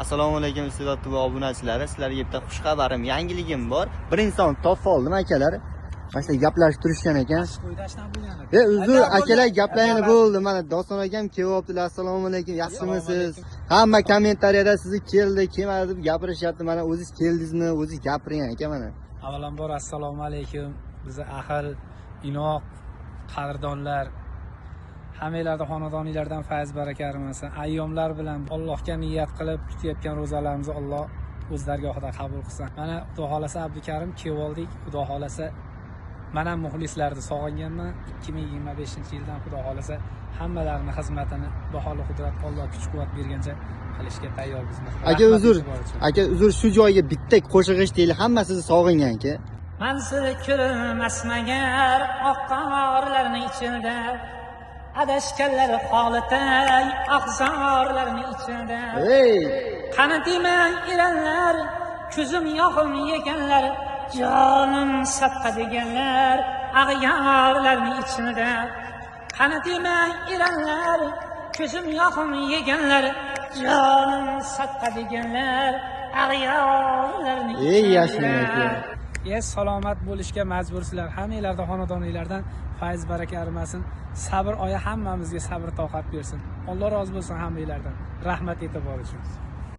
Assalomu alaykum iste'dodli va obunachilari. Sizlarga bitta xush xabarim, yangiligim bor. Bir inson topib oldim akalar. Mana gaplashib turishgan ekan. Uzr akalar gaplarini bo'ldi. Mana Doston akam kelyaptilar. Assalomu alaykum, yaxshimisiz? Hamma kommentariyada sizni keldi, kelmadi deb gapirishyapti. Mana o'zingiz keldingizmi? O'zingiz gapiring aka mana. Avvalambor assalomu alaykum. Bizni ahil, inoq, qadrdonlar, hammanglarda xonadoninglardan fayz baraka armasin. Ayyomlar bilan Allohga niyat qilib tutayotgan ro'zalarimizni Alloh o'z dargohida qabul qilsin. Mana Xudo xolasa Abdukarim keldik. Xudo xolasa mana muxlislarni sog'inganman. 2025-yildan Xudo xolasa hammalarning xizmatini baholi qudrat Alloh kuch-quvvat bergancha qilishga tayyormiz. Aka uzr shu joyga bitta qo'shiq eshitaylik. Hamma sizni sog'ingan aka. Manzil ko'rmasmagar oqqorlarning ichida adashganlar holitay ahzorlarning ichida qani demang eranlar ko'zim yoqim yeganlar jonim sadqa deganlar ag'yorlarning ichida qani demang eranlar ko'zim yoqim yeganlar jonim sadqa deganlar ag'yorlarning ichida salomat bo'lishga majbursizlar. Hammanglarda xonadoninglardan fayz baraka armasin. Sabr oyi hammamizga sabr toqat bersin. Alloh rozi bo'lsin hammanglardan. Rahmat e'tibor uchun.